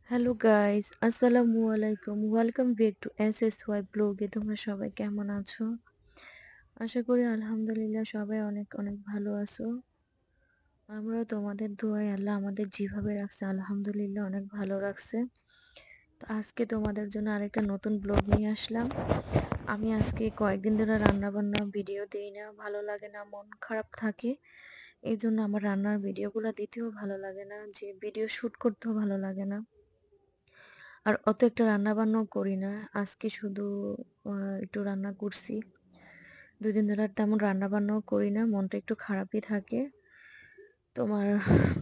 Hello guys, আসসালামু আলাইকুম। Welcome back to SSY ব্লগে। তোমরা সবাই কেমন আছো? আশা করি আলহামদুলিল্লাহ সবাই অনেক অনেক ভালো আছো। আমরাও তোমাদের দোয়ায় আল্লাহ আমাদের যেভাবে রাখছে আলহামদুলিল্লাহ অনেক ভালো রাখছে। তো আজকে তোমাদের জন্য আরেকটা নতুন ব্লগ নিয়ে আসলাম। আমি আজকে কয়েকদিন ধরে রান্না বান্না ভিডিও দিই না, ভালো লাগে না, মন খারাপ থাকে। এই জন্য আমার রান্নার ভিডিওগুলো দিতেও ভালো লাগে না, যে ভিডিও শুট করতেও ভালো লাগে না। আর অত একটা রান্না বান্নাও করি না। আজকে শুধু একটু রান্না করছি। ২ দিন ধরে আর তেমন রান্না বান্নাও করি না। মনটা একটু খারাপই থাকে। তোমার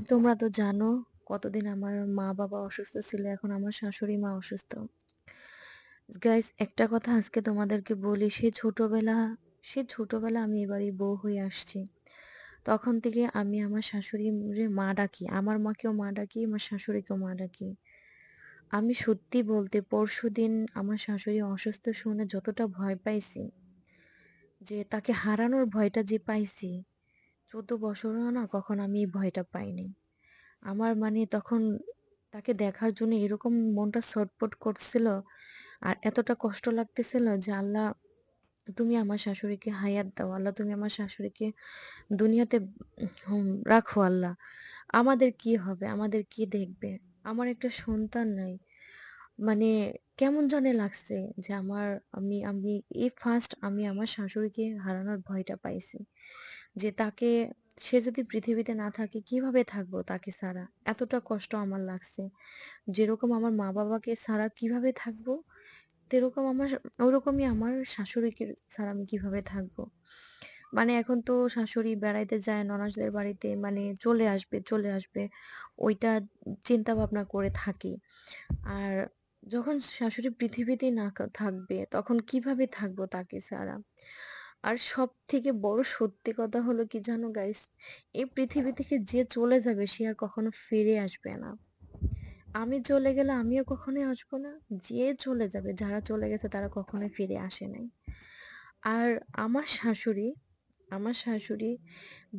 তোমরা তো জানো কতদিন আমার মা-বাবা অসুস্থ ছিল। এখন আমার শাশুড়ি মা অসুস্থ। গাইস, একটা কথা আজকে তোমাদেরকে বলি, সেই ছোটবেলা আমি এবাড়ি বউ হয়ে আসছি। তখন থেকে আমি আমার শাশুড়িরে মা ডাকি। আমার মাকেও মা ডাকি, আমার শাশুড়িকেও মা ডাকি। আমি সত্যি বলতে পরশুদিন আমার শাশুড়ি অসুস্থ শুনে যতটা ভয় পাইছি, যে তাকে হারানোর ভয়টা যে পাইছি, ১৪ বছরেও না কখনো আমি এই ভয়টা পাইনি। আমার মানে তখন তাকে দেখার জন্য এরকম মনটা ছটফট করছিল, আর এতটা কষ্ট লাগতেছিল যে আল্লাহ তুমি আমার শাশুড়িকে হায়াত দাও। আল্লাহ তুমি আমার শাশুড়িকে দুনিয়াতে রাখো আল্লাহ। আমাদের কি হবে? আমাদের কি দেখবে? আমার একটা সন্তান নাই। মানে কেমন জানি লাগছে যে আমি আমি এই ফার্স্ট আমি আমার শাশুড়িকে হারানোর ভয়টা পাইছি। যে সে যদি পৃথিবীতে না থাকে কিভাবে থাকবো তাকে ছাড়া? এতটা কষ্ট আমার লাগছে। যেরকম আমার মা-বাবাকে ছাড়া কিভাবে থাকবো, তেরকম ওরকমই আমার শাশুড়িকে ছাড়া আমি কিভাবে থাকবো? মানে এখন তো শাশুড়ি বেড়াইতে যায় ননদদের বাড়িতে, মানে চলে আসবে। ওইটা চিন্তা ভাবনা করে থাকি। আর যখন শাশুড়ি পৃথিবীতেই না থাকবে তখন কিভাবে থাকবো তাকে ছাড়া? আর সবথেকে বড় সত্যি কথা হলো কি জানো গাইস? এই পৃথিবী থেকে যে চলে যাবে সে আর কখনো ফিরে আসবে না। আমি চলে গেলে আমিও কখনোই আসবো না। যে চলে যাবে, যারা চলে গেছে তারা কখনোই ফিরে আসে নাই। আর আমার শাশুড়ি আমার শাশুড়ি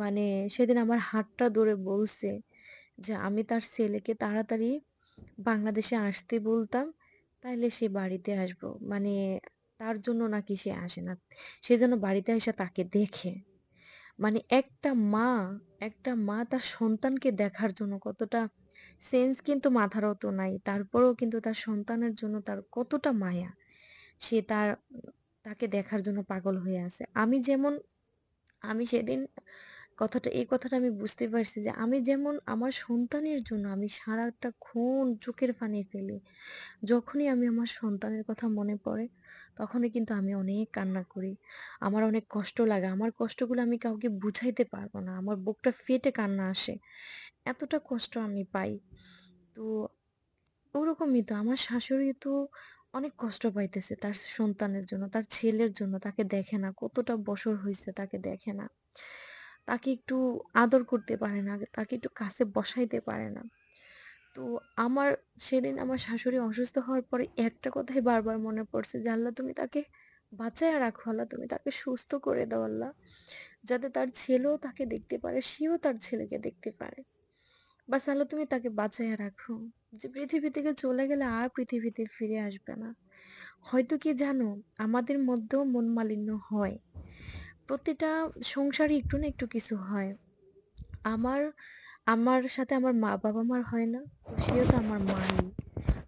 মানে সেদিন আমার হাতটা ধরে বলছে যে আমি তার ছেলেকে তাড়াতাড়ি বাংলাদেশে আসতে বলতাম, তাইলে সে বাড়িতে আসবো। মানে তার জন্য নাকি সে আসে না। সে যেন বাড়িতে এসে তাকে দেখে। মানে একটা মা তার সন্তানকে দেখার জন্য কতটা সেন্স কিন্তু মাথারও তো নাই। তারপরেও কিন্তু তার সন্তানের জন্য তার কতটা মায়া। সে তাকে দেখার জন্য পাগল হয়ে আছে। আমি সেদিন এই কথাটা আমি বুঝতে পারছি যে আমি যেমন আমার সন্তানের জন্য আমি সারাটাক্ষণ চোখের পানি ফেলি। যখনই আমি আমার সন্তানের কথা মনে পড়ে, তখনই কিন্তু আমি অনেক কান্না করি। আমার অনেক কষ্ট লাগে। আমার কষ্টগুলো আমি কাউকে বুঝাইতে পারবো না। আমার বুকটা ফেটে কান্না আসে। এতটা কষ্ট আমি পাই। তো ওরকমই তো আমার শাশুড়ি তো অনেক কষ্ট পাইতেছে তার সন্তানের জন্য, তার ছেলের জন্য। তাকে দেখে না। কতটা বছর হইছে তাকে দেখে না। তাকে একটু আদর করতে পারে না। তাকে একটু কাছে বসাইতে পারে না। তো আমার সেদিন আমার শাশুড়ি অসুস্থ হওয়ার পরে একটা কথাই বারবার মনে পড়ছে যে আল্লাহ তুমি তাকে বাঁচায়া রাখো, আল্লাহ তুমি তাকে সুস্থ করে দাও আল্লাহ, যাতে তার ছেলেও তাকে দেখতে পারে, সেও তার ছেলেকে দেখতে পারে। বাস আল্লাহ তুমি তাকে বাঁচায়া রাখো, যে পৃথিবী থেকে চলে গেলে আর পৃথিবীতে ফিরে আসবে না। হয়তো কি জানো, আমাদের মধ্যেও মন মালিন্য হয়। প্রতিটা সংসারে একটু না একটু কিছু হয়। আমার আমার সাথে বাবা মার হয় না, তো সেও তো আমার মাই।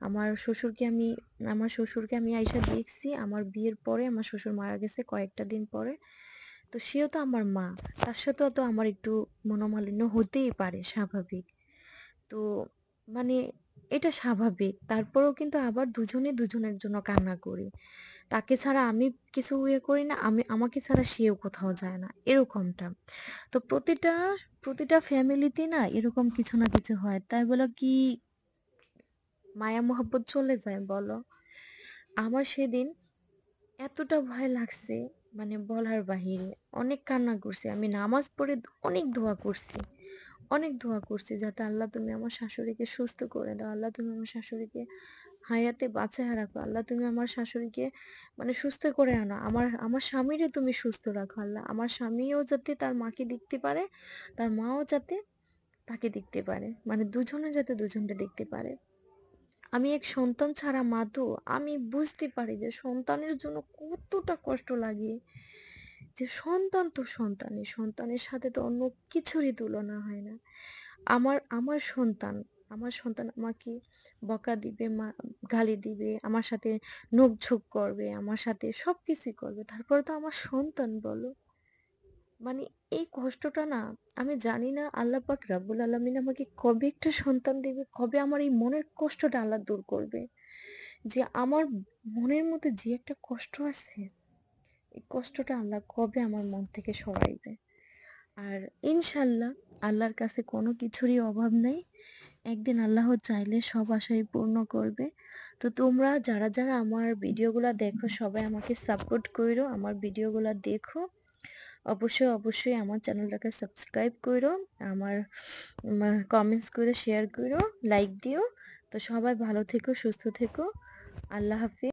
আমার শ্বশুরকে আমি আমার শ্বশুরকে আমি আইসা দেখছি আমার বিয়ের পরে। আমার শ্বশুর মারা গেছে কয়েকটা দিন পরে। তো সেও তো আমার মা। তার সাথেও তো আমার একটু মনোমালিন্য হতেই পারে, স্বাভাবিক। তো মানে এটা স্বাভাবিক। তারপরেও কিন্তু আবার দুজনে দুজনের জন্য কান্না করি। তাকে ছাড়া আমি কিছু করি না, আমাকে ছাড়া সেও কোথাও যায় না, এরকমটা। তো প্রতিটা ফ্যামিলিতে না এরকম কিছু না কিছু হয়, তাই বলে কি মায়া মহব্বত চলে যায় বলো? আমার সেদিন এতটা ভয় লাগছে, মানে বলার বাহিরে। অনেক কান্না করছি, আমি নামাজ পড়ে অনেক দোয়া করছি। অনেক দোয়া করছি যাতে আল্লাহ তুমি আমার শাশুড়িকে সুস্থ করে দাও, আল্লাহ তুমি আমার শাশুড়িকে হায়াতে বাঁচায় রাখো, আল্লাহ তুমি আমার শাশুড়িকে মানে সুস্থ করে আনো, আমার আমার স্বামীরে তুমি সুস্থ রাখো আল্লাহ, আমার স্বামীও যাতে তার মাকে দেখতে পারে, তার মাও যাতে তাকে দেখতে পারে, মানে দুজনে যাতে দুজনকে দেখতে পারে। আমি এক সন্তান ছাড়া মা তো, আমি বুঝতে পারি যে সন্তানের জন্য কতটা কষ্ট লাগে। যে সন্তান তো সন্তানই, সন্তানের সাথে তো অন্য কিছুরই তুলনা হয় না। আমার সন্তান, আমার সন্তান আমাকে বকা দিবে, গালি দিবে, আমার সাথে নোকঝোক করবে, আমার সাথে সবকিছুই করবে। তারপরে তো আমার সন্তান বলো। মানে এই কষ্টটা না, আমি জানি না আল্লাহ পাক রাব্বুল আলামিন আমাকে কবে একটা সন্তান দিবে, কবে আমার এই মনের কষ্টটা আল্লাহ দূর করবে। যে আমার মনের মধ্যে যে একটা কষ্ট আছে, এই কষ্টটা আল্লাহ কবে আমার মন থেকে সরাইবে। আর ইনশাল্লাহ আল্লাহর কাছে কোনো কিছুরই অভাব নাই। একদিন আল্লাহ চাইলে সব আশাই পূর্ণ করবে। তো তোমরা যারা যারা আমার ভিডিওগুলা দেখো সবাই আমাকে সাপোর্ট কইরো, আমার ভিডিওগুলা দেখো। অবশ্যই অবশ্যই আমার চ্যানেলটাকে সাবস্ক্রাইব কইরো, আমার কমেন্টস করে শেয়ার কইরো, লাইক দিও। তো সবাই ভালো থেকো, সুস্থ থেকো। আল্লাহ হাফিজ।